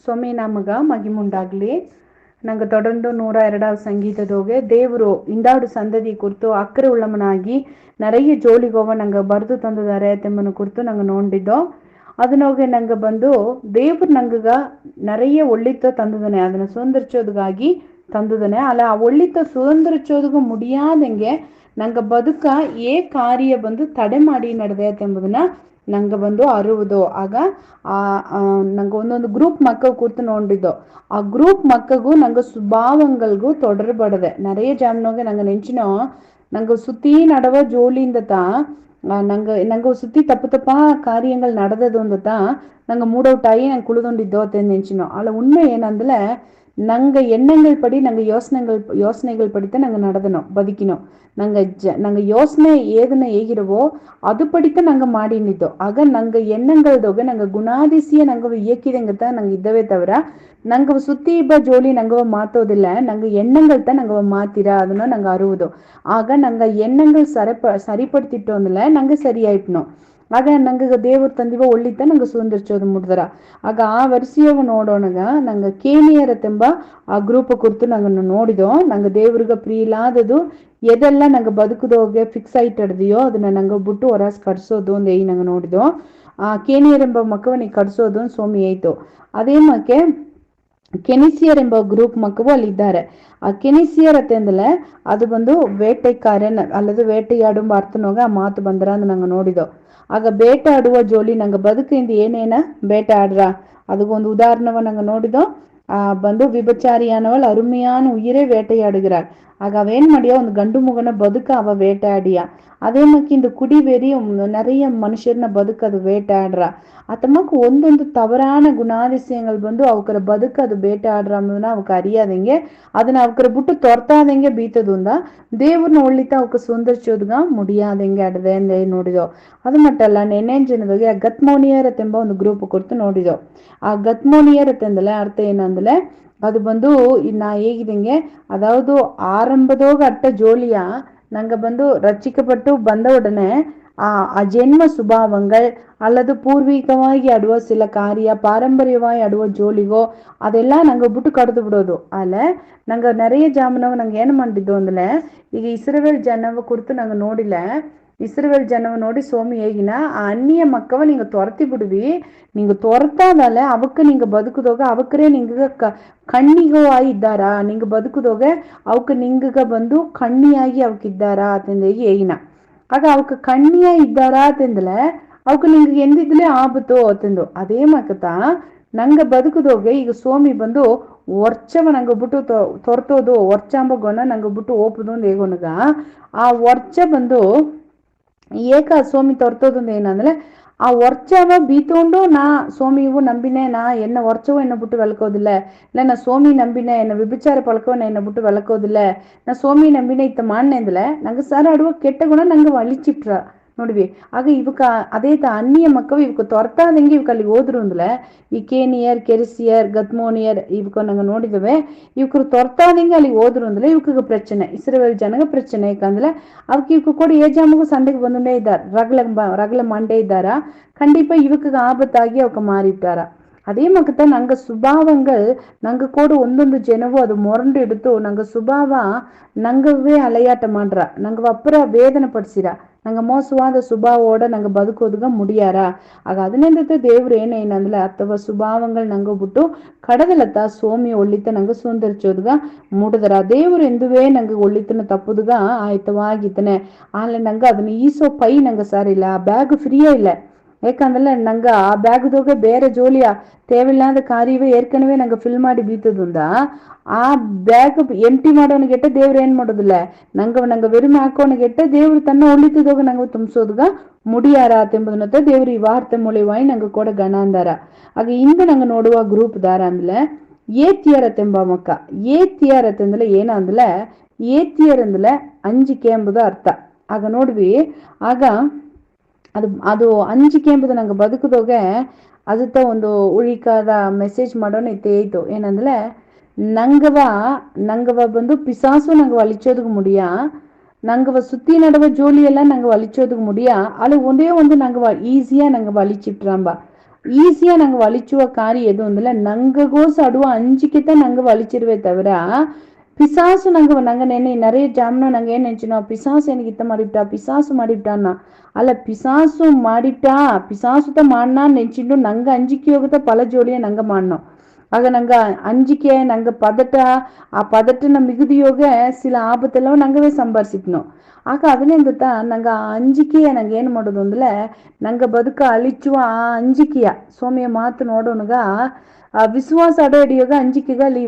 ಸೊಮ್ಮೆ ನಮಗ ಮಗಿಮುಂಡಾಗ್ಲಿ. ನಂಗೆ தொடர்ந்து 102வது சங்கீததோge ದೇವರು ಇಂದಾಡು ಸಂದದಿ ಕುರಿತು ಅಕ್ಕರೆ ಉಳ್ಳಮನಾಗಿ நிறைய ಜೋಲಿಗೋವ ನಂಗೆ ಬರೆದು ತಂದಿದ್ದಾರೆ ತೆಮ್ಮನ ಕುರಿತು ನಂಗೆ ನೋಡಿದ್ದೋ ಅದನ್ನೋಗೆ ನಂಗೆ ಬಂದು ದೇವ್ರು ನಂಗಗ நிறைய ಒಳ್ಳಿತ ತಂದಿದ್ದಾನೆ. ಅದನ್ನ ಸುಂದರಿಸೋದಕ್ಕಾಗಿ ತಂದಿದ್ದಾನೆ. ಅಲ್ಲ ಆ ಒಳ್ಳಿತ ಸುಂದರಿಸೋದಕ್ಕೂ முடியாதಂಗೆ ನಂಗೆ ಬದುಕ ಏ ಕಾರ್ಯ ಬಂದು ತಡೆ ಮಾಡಿ ನಡೆದೈತೆ ಎಂಬುದನ್ನ ನಂಗೆ ಬಂದು ಅರುವುದು. ಆಗ ನಂಗೆ ಒಂದೊಂದು ಗ್ರೂಪ್ ಮಕ್ಕಳು ಕೂತು ನೋಡಿದ್ದೋ ಆ ಗ್ரூப் மக்களுக்கு நாங்க சுபாவங்களுக்கு தொடர்படுது. நிறைய ஜாமினோங்க நாங்க நெஞ்சினோம் நாங்க சுத்தி நடவ ஜோலிಯಿಂದ நாங்க சுத்தி தப்பா காரியங்கள் நடந்தது தான் நாங்க மூட் அவுட் ஆகி நாங்க குழுதொண்டிದ್ದೋ ಅಂತ ನೆಂಚಿನோம். ಅಲ್ಲ ಉண்மை ಏನಂದ್ರೆ நாங்க எண்ணங்கள் படி நாங்க யோசனைகள் படித்தான் நாங்க நடந்தனோம் ಬದುಕಿನோம். நாங்க யோசனை ஏதுன்னு ಹೇಗಿರವೋ ಅದು ಪಡಿತ நாங்க ಮಾಡಿನಿದ್ದೋ. ಆಗ ನಂಗ ಎಣ್ಣಂಗಲ್ದೋಗ ನಂಗ ಗುಣಾದಿಸಿಯ ನಂಗ ಇಯಕಿದಂಗತ ನಂಗೆ ಇದ್ದವೇ ತವರ ನಂಗ ಸುತ್ತಿ ಇಬ್ಬ ಜೋಲಿ ನಂಗವ ಮಾತೋದಿಲ್ಲ. ನಂಗ ಎಣ್ಣಂಗಲ್ತ ನಂಗವ ಮಾತಿರ ಅದನ್ನ ನಂಗೆ ಅರುವುದು. ಆಗ ನಂಗ ಎಣ್ಣಂಗಳು ಸರಿಪಡ್ತಿಟ್ಟು ಅಂದಲ್ಲ ನಂಗೆ ಸರಿಯಾಯ್ತನೋ. ಆಗ ನಂಗೆ ದೇವ್ರ ತಂದಿವ ಒಳ್ಳಿತ ನಂಗೆ ಸುಂದರಿಸೋದು ಮುಡ್ದರ. ಆಗ ಆ ವರ್ಷಿಯಾಗ ನೋಡೋಣಗ ನಂಗೆ ಕೇನಿಯರತ್ತೆಂಬ ಆ ಗ್ರೂಪ್ ಕುರಿತು ನಂಗೆ ನೋಡಿದೋ. ನಂಗೆ ದೇವ್ರಿಗೆ ಪ್ರಿಯಿಲಾದದು ಎದೆಲ್ಲ ನಂಗೆ ಬದುಕದೋಗೆ ಫಿಕ್ಸ್ ಆಯ್ತು ಹಿಡ್ದಿಯೋ ಅದನ್ನ ನಂಗೆ ಬಿಟ್ಟು ಹೊರಸ್ ಕಟ್ಸೋದು ಒಂದು ನಂಗೆ ನೋಡಿದೋ. ಆ ಕೇನಿಯರೆಂಬ ಮಕ್ಕವನಿಗೆ ಕಟ್ಸೋದು ಸೋಮಿ ಆಯ್ತು. ಅದೇ ಮಕ್ಕೆ ಕೆನಿಸಿಯರ್ ಎಂಬ ಗ್ರೂಪ್ ಮಕ್ಕಳು ಅಲ್ಲಿ ಇದ್ದಾರೆ. ಆ ಕೆನಿಸಿಯರ್ ಅತ್ತಂದಲೆ ಅದು ಬಂದು வேட்டைக்காரன் அல்லது வேட்டையாடும் ಅರ್ಥನೋಗ ಆ ಮಾತು ಬಂದರ ಅಂತ ನಂಗೆ ನೋಡಿದೋ. ಆಗ ಬೇಟೆ ಆಡುವ ಜೋಲಿ ನಂಗೆ ಬದುಕಿಂದ ಏನೇನ ಬೇಟೆ ಆಡ್ರ அதுக்கு உதாரணவ நாங்க ನೋಡಿದೋ. ಬಂದು விபச்சாரியானவள் அருமையான உயிரை வேட்டையாடுகிறாள். ಆಗ ಅವೇನ್ ಮಾಡಿಯ ಒಂದು ಗಂಡು ಮಗನ ಬದುಕ ಅವ வேட்டையாடியா. அதே மாதிரி இந்த குடிவெறி நிறைய மனுஷர்ನ ಬದುಕ ಅದು வேட்டையாடுற. ಅತಮக்கு ಒಂದೊಂದು ತವರಾன ಗುಣಾದಿಶಯಗಳು ಬಂದು ಅವಕರ ಬದುಕ ಅದು ಬೇಟೆ ಆಡ್ರ ಅನ್ನೋದನ್ನ ಅವಕ್ಕೆ ಅರಿಯಾದಂಗೆ ಅದನ್ನ ಅವಕರ ಬಿಟ್ಟು ತೊರ್ತಾದಂಗೆ ಬೀತದುಂದ ದೇವ್ರನ್ನ ಒಳ್ಳಿತ ಅವಕ್ಕೆ ಸುಂದರಿಸೋದ್ಗ ಮುಡಿಯಾದಂಗೆ ಆಡದೆ ಅಂದ ನೋಡಿದೋ. ಅದು ಮಟ್ಟಲ್ಲ ನೆನ್ನೆನ್ ಜನರಿಗೆ ಗತ್ಮೋನಿಯರ್ ಎಂಬ ಒಂದು ಗ್ರೂಪ್ ಕುರಿತು ನೋಡಿದೋ. ಆ ಗತ್ಮೋನಿಯರ್ ಅಂತಂದಲೆ ಅರ್ಥ ಏನಂದಲೆ அது ಬಂದು ನಾ ಹೇಗಿದಂಗೆ அதாவது ஆரம்பதோக அட்ட ஜோலியா நாங்க வந்து ரட்சிக்கப்பட்டு ಬಂದ உடனே ಆ ಜನ್ಮ சுபாவங்கள் அல்லது பூர்வீகವಾಗಿ ಆಡುವ சில ಕಾರ್ಯ பாரம்பரியವಾಗಿ ಆಡುವ ಜೋಲಿಗೋ ಅದೆಲ್ಲ ನಂಗೆ ಬಿಟ್ಟು ಕಡ್ದು ಬಿಡೋದು. ಅಲ್ಲ ನಂಗೆ நிறைய ಜಾಮನವ ನಂಗೆ ಏನು ಮಾಡಿದ್ದು ಅಂದ್ರೆ ಈಗ ಇಸ್ರೇಲ್ ಜನವ ಕುರಿತು ನಂಗೆ ನೋಡಿಲ್ಲ. ಇಸ್ರೇಲ್ ಜನವ ನೋಡಿ ಸೋಮಿ ಹೇಗಿನ ಆ ಅನ್ಯ ಮಕ್ಕವ நீங்க துரத்தி ಬಿಡುವಿ. நீங்க துரத்தாದಲ್ಲ ಅವಕ್ಕೆ நீங்க ಬದುಕುದೋಗ ಅವಕ್ಕರೇ ನಿಂಗ ಕಣ್ಣಿಗೋ ಇದ್ದಾರಾ ನಿಂಗ ಬದುಕುದೋಗ ಅವಕ್ಕೆ ನಿಂಗಗ ಬಂದು ಕಣ್ಣಿಯಾಗಿ ಅವಕ್ಕಿದ್ದಾರಾ ಅತಂದ ಹೇಗಿನ. ಆಗ ಅವಕ್ಕೆ ಕಣ್ಣಿಯ ಇದ್ದಾರಾ ಅತಂದಲೆ ಅವಕ್ಕೆ ನಿಂಗೆ ಎಂದಿದ್ಲೇ ಆಬತ್ತು ಅತಂದು. ಅದೇ ಮಕ್ಕತ ನಂಗೆ ಬದುಕುದೋಗೆ ಈಗ ಸೋಮಿ ಬಂದು ವರ್ಚವ ನಂಗೆ ಬಿಟ್ಟು ತೊರ್ತೋದು ವರ್ಚಾಂಬ ಗೊಣ ನಂಗೆ ಬಿಟ್ಟು ಓಪುದು ಅಂತ ಹೇಗೋನಗ ಆ ವರ್ಚ ಬಂದು ಏಕ ಸೋಮಿ ತೊರ್ತೋದು ಏನಂದ್ರೆ ಆ ವರ್ಚವ ಬೀತೊಂಡು ನಾ ಸೋಮಿವು ನಂಬಿನೇ ನಾ ಎನ್ನ ವರ್ಚವು ಎನ್ನ ಬಿಟ್ಟು வெளக்கோದಿಲ್ಲ. ಇಲ್ಲ ನಾ ಸೋಮಿ ನಂಬಿನೇ ಎನ್ನ விபச்சார பழக்கம் ಎನ್ನ ಬಿಟ್ಟು வெளக்கோದಿಲ್ಲ. ನಾ ಸೋಮಿ ನಂಬಿನೇ ಇತ್ತ ಮಾಣ್ಣೆಂದಲೆ ನಂಗೆ ಸಾರ ಆಡುವ ಕೆಟ್ಟ ಗುಣ ನಂಗೆ ಅಳಿಚಿಟ್ರ ನೋಡ್ವಿ. ಆಗ ಇವಕ್ಕ ಅದೇ ಅನ್ಯ ಮಕ್ಕಳು ಇವಕ್ಕೆ ತೊರ್ತಾದಂಗೆ ಇವಕ್ಕೆ ಅಲ್ಲಿ ಹೋದ್ರು ಅಂದ್ಲೆ ಈ ಕೇನಿಯರ್ ಕೆರಿಸಿಯರ್ ಗತ್ಮೋನಿಯರ್ ಇವಕ್ಕ ನಂಗೆ ನೋಡಿದವೆ ಇವಕ್ಕೆ ತೊರ್ತಾದಂಗೆ ಅಲ್ಲಿ ಹೋದ್ರು ಅಂದ್ರೆ ಇವಕ್ಕೆ ಪ್ರಚನೆ ಇಸ್ರೇಲ್ ಜನಗ ಪ್ರಚನೆ. ಯಾಕಂದ್ರೆ ಅವಕ್ಕೆ ಇವಕ್ಕೆ ಕೂಡ ಏಜಾಮಗೂ சண்டைக்கு ಬಂದುಂಡೇ ಇದ್ದಾರೆ. ರಗಲ ಮಂಡೇ ಇದ್ದಾರ கண்டிப்பா இவக்கு ஆபத்தாகி அவங்க மாறிட்டாரா. அதே மக்கத்த நாங்க சுபாவங்கள் நாங்க கூட ஒன்னொன்று ஜனவோ அது முரண்டு எடுத்து நாங்க சுபாவ ನಂಗವೇ ಅಲೆಯಾಟ ಮಾಡ್ರ ನಂಗ ಅಪ್ಪರ ವೇದನೆ ಪಡಿಸಿರ ನಂಗೆ ಮೋಸವಾದ சுபாவோட நாங்க ಬದುಕೋதுಗ முடியாರ. ಆಗ ಅದನ್ನಿಂದ ದೇವ್ರು ಏನಂದ್ರೆ ಅಥವಾ சுபாவங்கள் ನಂಗ ಬಿಟ್ಟು ಕಡದಲತ್ತ ಸೋಮಿ ಒಳ್ಳಿತ ನಂಗೆ ಸುಂದರಿಸೋದ್ಗ ಮುಡದರ ದೇವ್ರು ಎಂದುವೇ ನಂಗೆ ಒಳ್ಳಿತನ ತಪ್ಪುದುಗ ಆಯ್ತವಾಗಿದ್ದಾನೆ. ಆಮೇಲೆ ನಂಗೆ ಅದನ್ನ ಈಸೋ ಪೈ ನಂಗೆ ಸಾರಿಲ್ಲ ಆ ಬ್ಯಾಗ್ ಫ್ರೀಯೇ ಇಲ್ಲ. ಯಾಕಂದ್ರೆ ನಂಗೆ ಆ ಬ್ಯಾಗ್ದೋಗ ಬೇರೆ ಜೋಲಿಯ தேவையில்லாத ಕಾರ್ಯವೇ ಏರ್ಕನವೇ ನಂಗೆ ಫಿಲ್ ಮಾಡಿ ಬೀತದುಂದ ಆ ಬ್ಯಾಗ್ ಎಂಟಿ ಮಾಡೋನಿಗೆಟ್ಟ ದೇವ್ರು ಏನ್ ಮಾಡೋದಿಲ್ಲ ನಂಗೆ வெறுமை ಹಾಕೋನಿಗೆಟ್ಟ ದೇವ್ರು ತನ್ನ ಒಳ್ಳಿತದೋಗ ನಂಗೆ ತುಂಬಿಸೋದ್ಗ முடியாರ ಎಂಬುದನ್ನತ್ತ ದೇವ್ರು ಈ ವಾರ್ತೆ ಮೂಲಿವಾಯಿ ನಂಗೆ ಕೂಡ ಗಣ ಅಂದಾರ. ಆಗ ಇಂದು ನಂಗೆ ನೋಡುವ ಗ್ರೂಪ್ ದಾರ ಅಂದ್ಲೆ ಏತಿಯರತ್ ಎಂಬ ಮಕ್ಕ. ಏತಿಯರತ್ ಅಂದ್ಲೆ ಏನಂದ್ಲೆ ಏತಿಯರ್ ಅಂದ್ಲೆ ಅಂಜಿಕೆ ಎಂಬುದು ಅರ್ಥ. ಆಗ ನೋಡ್ವಿ ಆಗ ಅದು ಅಂಜಿಕೆ ಎಂಬುದು ನಂಗೆ ಬದುಕದೋಗೆ ಅದತ್ತ ಒಂದು ಉಳಿಕಾದ ಮೆಸೇಜ್ ಮಾಡೋಣ ಇತ್ತು ಏನಂದ್ರೆ ನಂಗವ ಬಂದು பிசாசு ನಂಗೆ ಅಳಿಚೋದಕ್ಕೆ முடியா ನಂಗವ சுத்தி நடவ ஜோலி எல்லாம் ನಂಗೆ ಅಳಿಚೋದಕ್ಕೆ முடியா. அது ஒன்றே ಒಂದು ನಂಗೆ ஈஸியா ನಂಗೆ ಅಳಿಚಿಟ್ರಂಬ. ಈಸಿಯಾ ನಂಗೆ ವಲಿಚುವ ಕಾರ್ಯ ಎದು ಅಂದಲ್ಲ ನಂಗಗೋಸ್ ಅಡುವ ಅಂಜಿಕೆತ ನಂಗೆ ವಲಿಚಿರುವೆ ತವಿರ பிசாசு நாங்க நிறைய ஜாம்னா நாங்க ஏன் நினைச்சோம் பிசாசு எனக்கு இத்த மாறிவிட்டா பிசாசு மாறிவிட்டான்னா ಅಲ್ಲ ಪಿಸಾಸು ಮಾಡಿಟ್ಟಾ ಪಿಸಾಸುತ ಮಾಡನ ನೆಂಚಿಂಡು ನಂಗೆ ಅಂಜಿಕೆ ಹೋಗುತ್ತಾ ಪಲ ಜೋಡಿಯ ನಂಗೆ ಮಾಡನೋ ಆಗ ನಂಗೆ ಅಂಜಿಕೆ ನಂಗೆ ಪದಟ ಆ ಪದಟನ ಮಿಗುದಿಯೋಗ ಸಿಲ ಆಪತ್ತೆಲ್ಲವೂ ನಂಗವೇ ಸಂಭಾರಿಸಿಟ್ನೋ ಆಗ ಅದನ್ನೇಂತ ನಂಗೆ ಆ ಅಂಜಿಕೆಯ ನಂಗೆ ಏನು ಮಾಡೋದು ಅಂದ್ರೆ ನಂಗೆ ಬದುಕ ಅಳಿಚುವ ಆ ಅಂಜಿಕೆಯ ಸೋಮಿಯ ಮಾತು ನೋಡೋನಗ ಆ ವಿಶ್ವಾಸ ಅಡ ಹಿಡಿಯೋಗ ಅಂಜಿಕೆಗ ಅಲ್ಲಿ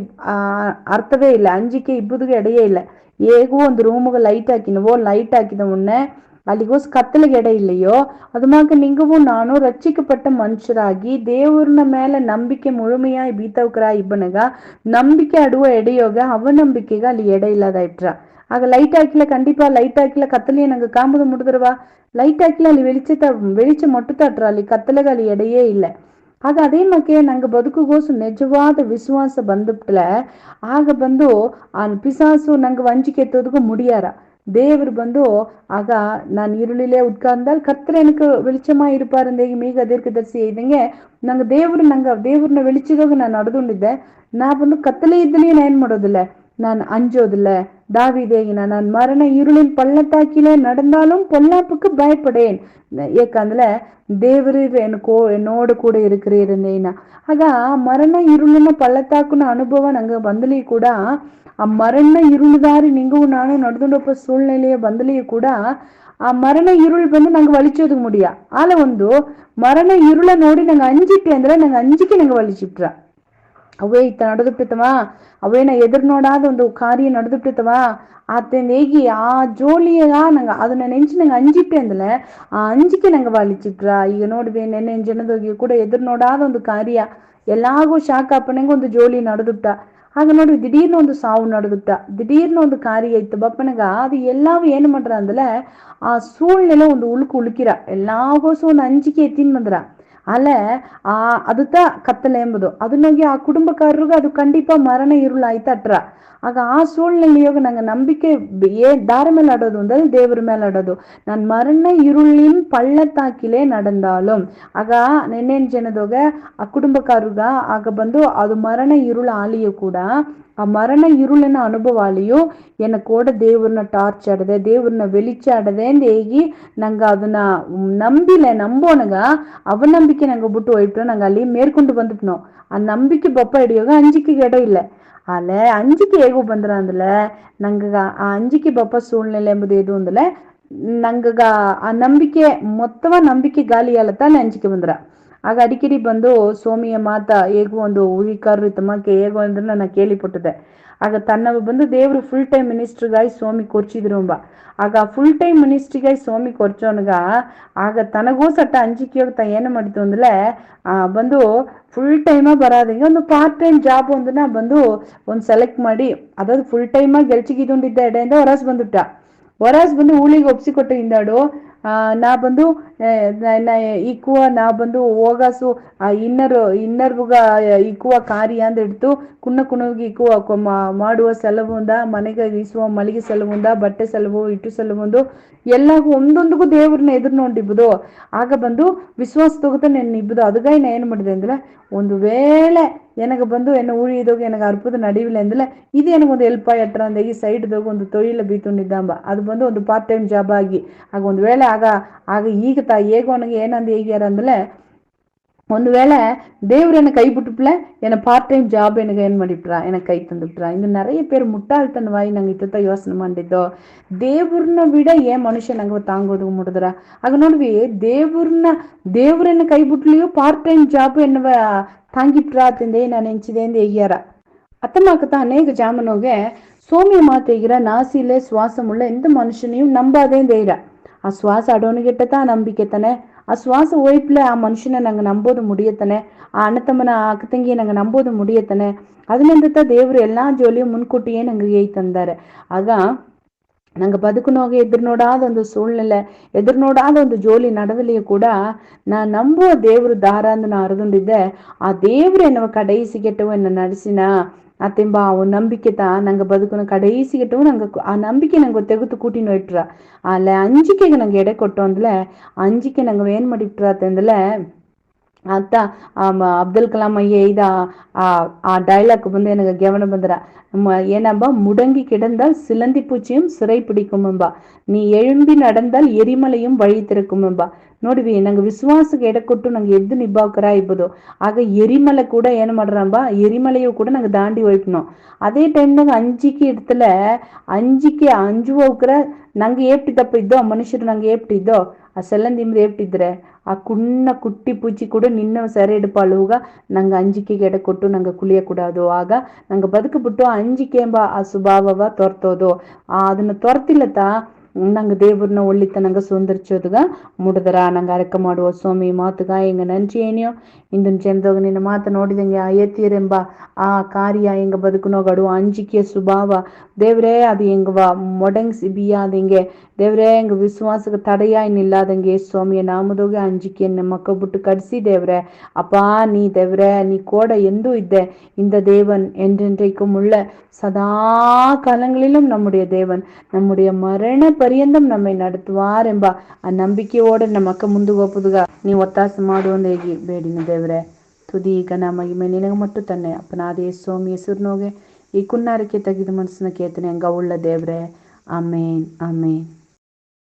ಅರ್ಥವೇ ಇಲ್ಲ ಅಂಜಿಕೆ ಇಬ್ಬುದಿಗೆ ಎಡೆಯೇ ಇಲ್ಲ ಹೇಗೂ ಒಂದು ರೂಮ್ಗೆ ಲೈಟ್ ಹಾಕಿನವೋ ಲೈಟ್ ಹಾಕಿದ ಮುನ್ನೆ ಅಲ್ಲಿಗೋಸ್ ಕತ್ತಲಿಗೆ ಎಡೆ இல்லையோ அதுமாக நீங்கவும் நானும் ரட்சிக்கப்பட்ட மனுஷராகி தேவர்ன மேல நம்பிக்கை முழுமையாய் பீத்தவுக்கிறா இಬ್ಬನಗ ನಂಬಿಕೆ ಅಡುವ ಎಡೆಯೋಗ ಅವನಂಬಿಕೆಗ ಅಲ್ಲಿ ಎಡೆ ಇಲ್ಲದಾಯ್ಟ್ರ ಆಗ ಲೈಟ್ ಹಾಕಿಲ್ಲ கண்டிப்பா லைட் ಹಾಕಿಲ್ಲ ಕತ್ತಲೆயே ನಂಗೆ ಕಾಂಬುದು ಮುಡಿದ್ರವಾ ಲೈಟ್ ಹಾಕಿಲ್ಲ ಅಲ್ಲಿ வெளிச்சம் ಮೊಟ್ಟುತ್ತಾಟ್ರ ಅಲ್ಲಿ ಕತ್ತಲೆಗ ಅಲ್ಲಿ ಎಡೆಯೇ ಇಲ್ಲ ಆಗ ಅದೇ ಮಕ್ಕೆ ನಂಗೆ ಬದುಕುಗೋಸು ನಿಜವಾದ ವಿಶ್ವಾಸ ಬಂದುಬಿಟ್ಲೆ ಆಗ ಬಂದು ಆ ಪಿಸಾಸು ನಂಗೆ ವಂಚಿಕೆ ಎತ್ತೋದಕ್ಕೂ ಮುಡಿಯಾರ தேவர் ಬಂದು ಆಗ நான் இருளிலே உட்கார்ந்தால் கர்த்தர் எனக்கு வெளிச்சமா இருப்பாருந்தேಗಿ மீக தீர்க்கதரிசி ಇದ್ದಂಗೆ ನಂಗೆ ದೇವ್ರನ್ನ வெளிச்சದಾಗ ನಾನು ನಡೆದುಕೊಂಡಿದ್ದೆ ನಾ ಬಂದು ಕತ್ತಲೆ ಇದ್ದಲೇ ನಾನು ಏನ್ ಮಾಡೋದಿಲ್ಲ நான் அஞ்சோதில்ல தாவீதேகினா நான் மரண இருளின் பள்ளத்தாக்கிலே நடந்தாலும் பொல்லாப்புக்கு பயப்படேன் ஏಕಂದ್ರೆ ದೇವರೀರ್ என்னோடு கூட இருக்கிறீರ್ನೇನ ಆಗ ಮರಣ இருளிನ ಪಳ್ಳತ್ತಾಕಿನ ಅನುಭವ ನಂಗೆ ಬಂದಲಿ ಕೂಡ ಆ ಮರಣ இருಳುದಾರಿ ನಿಂಗೂ ನಾನು ನಡೆದುಕೊಂಡಪ್ಪ ಸೂழ்நிலையே ಬಂದಲಿಯೂ ಕೂಡ ಆ ಮರಣ இருள் ಬಂದು ನಂಗೆ ವಲಿಚೋದು ಮುಡಿಯ ಆಲ ಒಂದು ಮರಣ இருಳ ನೋಡಿ ನಂಗೆ ಅಂಜಿಕೆ ಅಂದ್ರೆ ನಂಗೆ ಅಂಜಿಕೆ ನಂಗೆ ವಲಿಚಿಟ್ರ ಅವೇ ಇತ್ತ ನಡೆದುಬಿಟ್ಟವಾ ಅವೇನ ಎದುರು ನೋಡಾದ ಒಂದು ಕಾರ್ಯ ನಡೆದುಬಿಟ್ಟವಾ ಆತನ ಹೇಗಿ ಆ ಜೋಲಿಯ ನಂಗೆ ಅದನ್ನ ನೆಂಚಿ ನಂಗೆ ಅಂಜಿಕೆ ಅಂದಲೆ ಆ ಅಂಜಿಕೆ ನಂಗೆ ವಲಿಚಿಟ್ರ ಈಗ ನೋಡಿದೆ ನೆನ್ನೆ ಜನದೋಗಿ ಕೂಡ ಎದುರು ನೋಡಾದ ಒಂದು ಕಾರ್ಯ ಎಲ್ಲಾಗೂ ಶಾಖ ಅಪ್ಪನಂಗೆ ಒಂದು ಜೋಲಿ ನಡೆದುಬಿಟ್ಟ ಆಗ ನೋಡಿ ದಿಢೀರ್ನ ಒಂದು ಸಾವು ನಡೆದುಬಿಟ್ಟ ದಿಢೀರ್ನ ಒಂದು ಕಾರ್ಯ ಇತ್ತು ಬಪ್ಪನಗ ಅದು ಎಲ್ಲವೂ ಏನು ಮಾಡ್ರ ಅಂದಲೆ ಆ ಸೂಳ್ನೆಲ್ಲ ಒಂದು ಉಳುಕಿರ ಎಲ್ಲಾಗೋಸು ಒಂದು ಅಂಜಿಕೆ ಎತ್ತಿನ ಬಂದ್ರ ಅಲ್ಲೇ ಅದುತ್ತ ಕತ್ತಲೆ ಎಂಬುದು ಅದನ್ನೋಗಿ ಆ ಕುಟುಂಬಕಾರರಿಗೆ ಅದು ಖಂಡಿತ ಮರಣ இருள் ಆಯ್ತಟ್ರ ಆಗ ಆ ಸೂழ்நிலையோಗ ನಂಗೆ ನಂಬಿಕೆ ದಾರ ಮೇಲೆ ಆಡೋದು ಅಂದ್ರೆ ದೇವ್ರ ಮೇಲೆ ಆಡೋದು நான் மரண இருளின் பள்ளத்தாக்கிலே நடந்தாலும் ಆಗ ನೆನ್ನೆನ್ ಜನದೋಗ ಆ ಕುಟುಂಬಕಾರಗ ಆಗ ಬಂದು ಅದು ಮರಣ இருள் ಆಲಿಯೂ ಕೂಡ ಆ ಮರಣ இருளிನ ಅನುಭವ ಆಲಿಯೂ ಎನಕೋಡ ದೇವ್ರನ್ನ ಟಾರ್ಚ್ ಆಡದೆ ದೇವ್ರನ್ನ வெளிச்சாಡದೆ ಅಂತ ಹೇಗಿ ನಂಗೆ ಅದನ್ನ ನಂಬೋನಗ ಅವನಂಬಿಕೆ ನಂಗೆ ಬಿಟ್ಟು ಹೋಯ್ತು ನಂಗೆ ಅಲ್ಲಿ ಮೇರ್ಕೊಂಡು ಬಂದ್ಬಿಟ್ನೋ ಆ ನಂಬಿಕೆ ಬಪ್ಪ ಹಿಡಿಯೋಗ ಅಂಜಿಕೆಗೆ ಎಡ ಇಲ್ಲ ಅಲ್ಲೇ ಅಂಜಿಕೆ ಹೇಗೂ ಬಂದ್ರ ಅಂದಲೆ ನಂಗ ಆ ಅಂಜಿಕೆ ಬಪ್ಪ ಸೂழ்நிலை ಎಂಬುದು ಎದು ಅಂದಲೆ ನಂಗಗ ಆ ನಂಬಿಕೆ ಮೊತ್ತವ ನಂಬಿಕೆ ಗಾಲಿ ಅಲ್ಲತ್ತ ಅಂಜಿಕೆ ಬಂದ್ರ ಆಗ ಅಡಿಕಡಿ ಬಂದು ಸೋಮಿಯ ಮಾತ ಹೇಗೂ ಒಂದು ಉಳಿಕಾರರು ತಮ್ಮಕ್ಕೆ ಹೇಗೋ ಅಂದ್ರೆ ನಾನು ಕೇಳಿಪಟ್ಟಿದ್ದೆ ಆಗ ತನ್ನವ ಬಂದು ದೇವ್ರು ಫುಲ್ ಟೈಮ್ ಮಿನಿಸ್ಟ್ರಿಗಾಯಿ ಸೋಮಿ ಕೊರ್ಚಿದ್ರು ಎಂಬ ಆಗ ಫುಲ್ ಟೈಮ್ ಮಿನಿಸ್ಟ್ರಿಗಾಯಿ ಸೋಮಿ ಕೊರ್ಚೋನ್ಗ ಆಗ ತನಗೂ ಸಟ್ಟ ಅಂಜಿಕೆ ಏನು ಮಾಡಿತು ಅಂದ್ರೆ ಬಂದು ಫುಲ್ ಟೈಮ ಬರೋದಂಗೆ ಒಂದು ಪಾರ್ಟ್ ಟೈಮ್ ಜಾಬ್ ಒಂದನ್ನ ಬಂದು ಒಂದು ಸೆಲೆಕ್ಟ್ ಮಾಡಿ ಅದಾದ್ರು ಫುಲ್ ಟೈಮಾಗಿ ಗೆಲ್ಚಿಗಿದ್ಕೊಂಡಿದ್ದ ಎಡೆಯಿಂದ ಹೊರಸ್ ಬಂದುಬಿಟ್ಟ ಹೊರಸ್ ಬಂದು ಊಳಿಗೆ ಒಪ್ಸಿಕೊಟ್ಟು ಹಿಂದಾಡು ನಾ ಬಂದು ಇಕ್ಕುವ ನಾ ಬಂದು ಹೋಗಾಸು ಇನ್ನರ್ವುಗ ಇಕ್ಕುವ ಕಾರ್ಯ ಅಂತ ಹಿಡ್ತು ಕುಣಗಿ ಇಕ್ಕುವ ಮಾಡುವ ಸೆಲವುಂದ ಮನೆಗೆ ಇಸುವ ಮಳಿಗೆ ಸೆಲವುಂದ ಬಟ್ಟೆ ಸೆಲವು ಇಟ್ಟು ಸೆಲವುಂದು ಎಲ್ಲಾಗೂ ಒಂದೊಂದಿಗೂ ದೇವ್ರನ್ನ ಎದುರು ನೋಡಿಬ್ಬುದು ಆಗ ಬಂದು ವಿಶ್ವಾಸ ತಗೋತ ನೆನ್ ಇಬ್ಬುದು ಅದಗಾಗಿ ನಾ ಏನು ಮಾಡಿದೆ ಅಂದ್ರೆ ಒಂದು ವೇಳೆ எனக்கு ಬಂದು என்ன ஊழியதோக எனக்கு அற்புதம் நடிவில் இருந்தல இது எனக்கு ಒಂದು ಹೆಲ್ಪ್ ಆಯ್ತ್ರ ಅಂದ ಈ ಸೈಡ್ದಾಗ ಒಂದು ತೊಯಿಲ ಬೀತುಂಡಿದ್ದಾಂಬ ಅದು ಬಂದು ಒಂದು ಪಾರ್ಟ್ ಟೈಮ್ ಜಾಬ್ ಆಗಿ ಆಗ ಒಂದು ವೇಳೆ ಆಗ ಈಗ ಹೇಗೋ ನನಗೆ ಏನಂದು ಹೇಗ್ಯಾರ ಅಂದಲೆ ಒಂದು ವೇಳೆ தேவர் என்னை கைவிட்டுப்புல என்னை பார்ட் டைம் ஜாப் எனக்கு ஏன் பண்ணிவிட்றா எனக்கு கை தந்துவிட்றா இந்த நிறைய பேர் முட்டாள்தனவாய் நாங்கள் ಇತ್ತ ಯೋಚನೆ ಮಾಡಿದ್ದೋ ದೇವ್ರನ್ನ ಬಿಡ ಏನ್ ಮನುಷ್ಯ ನಂಗೆ ತಾಂಗೋದು ಮುಡಿದ್ರ ಆಗ ನೋಡ್ವಿ ದೇವ್ರನ್ನ ಕೈ ಬಿಟ್ಲಿಯೋ ಪಾರ್ಟ್ ಟೈಮ್ ಜಾಬ್ ಎನ್ನುವ ತಾಂಗಿಟ್ರಾ ತಿಂದೆ ನಾನು ಹೆಂಚಿದೆ ಎಂದು ಹೇಗ್ಯಾರ ಅತ್ತಮಾಕತ ಅನೇಕ ಜಾಮನೋಗೆ ಸೋಮ್ಯ ಮಾತೆಗಿರ ನಾಸಿಲೆ ಶ್ವಾಸமுள்ள எந்த மனுஷனையும் நம்பாதே தைர ಆ ಶ್ವಾಸ ಅಡೋನಿಗೆಟ್ಟತಾ ನಂಬಿಕೆ ತಾನೆ ಆ ಶ್ವಾಸ ಹೋಯ್ಟ್ಲೆ ಆ ಮನುಷ್ಯನ ನಂಗೆ ನಂಬೋದು ಮುಡಿಯತ್ತಾನೆ ಆ ಅಣ್ಣತಮ್ಮನ ಅಕ್ಕ ತಂಗಿ ನಂಗೆ ನಂಬೋದು ಮುಡಿಯತ್ತಾನೆ ಅದನ್ನೆಂತ ದೇವ್ರು ಎಲ್ಲಾ ಜೋಲಿಯು ಮುನ್ಕೂಟಿಯೇ ನಂಗೆ ತಂದಾರೆ ಆಗ ನಂಗೆ ಬದುಕುನೋಗೆ ಎದುರು ನೋಡಾದ ಒಂದು ಸೂழ்நிலை ಎದುರು ನೋಡಾದ ಒಂದು ಜೋಲಿ நடவலியೂ ಕೂಡ ನಾ ನಂಬುವ ದೇವ್ರು ದಾರ ಅಂದು ನಾ ಅರದುಂಡಿದ್ದೆ ಆ ದೇವ್ರು ಎನ್ನುವ ಕಡೆಯಿಸಿಗೆಟ್ಟವು ಎನ್ನ ನಡೆಸಿನ ಅತ್ತೆಂಬ ಆ ನಂಬಿಕೆ ನಂಗೆ ಬದುಕುನ ಕಡೆಯಿಸಿಗೆಟ್ಟವು ನಂಗೆ ಆ ನಂಬಿಕೆ ನಂಗೆ ತೆಗೆದು ಕೂಟಿನೋ ಇಟ್ರ ಅಲ್ಲ ಅಂಜಿಕೆಗೆ ನಂಗೆ ಎಡೆ ಕೊಟ್ಟು ಅಂದ್ಲೆ ಅಂಜಿಕೆ ನಂಗೆ ಏನ್ ಮಾಡಿಟ್ರ ಅಂತಂದ್ರೆ ಅಂತ ಅಬ್ದುಲ್ ಕಲಾಂ ಅಯ್ಯ ಇದ ಆ டைலாக் வந்து எனக்கு கவனம் வந்துடா. ஏனாம்பா முடங்கி கிடந்தால் சிலந்தி பூச்சியும் சிறை பிடிக்கும்பா, ನೀ எழும்பಿ நடந்தால் ಎರಿಮಲೆயும் வழி ತಿರುಕುಮೆಂಬ. ನೋಡ್ವಿ ನಂಗೆ ವಿಶ್ವಾಸಕ್ಕೆ ಎಡೆ ಕೊಟ್ಟು ನಂಗೆ ಎದ್ದು ನಿಬ್ಬಾಕರ ಇಬ್ಬದು. ಆಗ ಎರಿಮಲೆ ಕೂಡ ಏನು ಮಾಡ್ರಂಬ, ಎರಿಮಲೆಯು ಕೂಡ ನಂಗೆ ದಾಂಡಿ ಹೋಯ್ತನು. ಅದೇ ಟೈಮ್ನಾಗ ಅಂಜಿಕೆ ಇಡ್ತಲ, ಅಂಜಿಕೆ ಅಂಜುವಕ್ರ ನಂಗೆ ಏಪ್ಟಿದಪ್ಪ ಇದ್ದೋ ಮನುಷ್ಯರು ನಂಗೆ ಏಪ್ಟಿದ್ದೋ ಆ ಸೆಲ್ಲಂದಿಮ್ದು ಏಪ್ಟಿದ್ರೆ ಆ ಕುಟ್ಟಿ பூச்சி கூட ನಿನ್ನ ಸೆರೆ ಇಡ್ಪಾಳುವಾಗ ನಂಗೆ ಅಂಜಿಕೆಗೆ ಎಡೆ ಕೊಟ್ಟು ನಂಗೆ ಕುಳಿಯ ಕೂಡದು. ಆಗ ನಂಗೆ ಬದುಕುಬಿಟ್ಟು ಅಂಜಿಕೆ ಎಂಬ ಆ ಸ್ವಭಾವವ ತೊರ್ತೋದು. ಅದನ್ನ ತೊರ್ತಿಲ್ಲತ್ತ ನಂಗೆ ದೇವ್ರನ್ನ ಒಳ್ಳಿತ ನಂಗೆ ಸುಂದರಿಸೋದಗ ಮುಡಿದರ ನಂಗೆ ಅರಕ ಮಾಡುವ ಸ್ವಾಮಿ ಮಾತುಗ ಹಿಂಗ ನಂಚಿ ಏನಿಯೋ ಇಂದಿನ ಜನದಾಗ ನಿನ್ನ ಮಾತು ನೋಡಿದಂಗೆ ಆ ಏತೀರೆಂಬ ಆ ಕಾರ್ಯ ಹೆಂಗ ಬದುಕುನೋಗಡು ಅಂಜಿಕೆಯ ಸ್ವಭಾವ ದೇವ್ರೇ ಅದು ಹೆಂಗವ ಮೊಡಂಗ್ಸಿ ಬಿಯಾದಂಗೆ ದೇವ್ರೇ ಹೆಂಗ ವಿಶ್ವಾಸಕ್ಕೆ ತಡೆಯಾಯ್ ನಿಲ್ಲಾದಂಗೆ ಸ್ವಾಮಿಯ ನಾಮದೋಗೆ ಅಂಜಿಕೆಯನ್ನು ಮಕ್ಕ ಬಿಟ್ಟು ಕಡಿಸಿ ದೇವ್ರೆ அப்பா நீ தேவரே நீ கூட எந்தும் இದ್ದೆ இந்த தேவன் என்றென்றைக்கும் உள்ள சதா காலங்களிலும் நம்முடைய தேவன் நம்முடைய ಮರಣ ಪರ್ಯಂತಂ ನಮ್ಮೈ ನಡತುವಾರ್ ಎಂಬ ಆ ನಂಬಿಕೆಯೋടെ ನಮ್ಮಕ್ಕ ಮುಂದೆ ಹೋಗುದುಗ ನೀ ಒತ್ತಾಸ ಮಾಡುವಂದ ಹೇಗಿ ಬೇಡಿನ ದೇವ್ರೆ ತುದಿ ಈಗ ಮಹಿಮೆ ನಿನಗೆ ಮಟ್ಟು ತನ್ನೆ ಅಪ್ಪನಾದೇ ಸ್ವಾಮಿ ಹೆಸರಿನೋಗೆ ಈ ಕುನ್ನಾರಕ್ಕೆ ತೆಗೆದು ಮನಸ್ಸಿನ ಕೇತನೆ ಹಂಗ ಉಳ್ಳ ದೇವ್ರೆ ಆಮೇನ್ ಆಮೇನ್.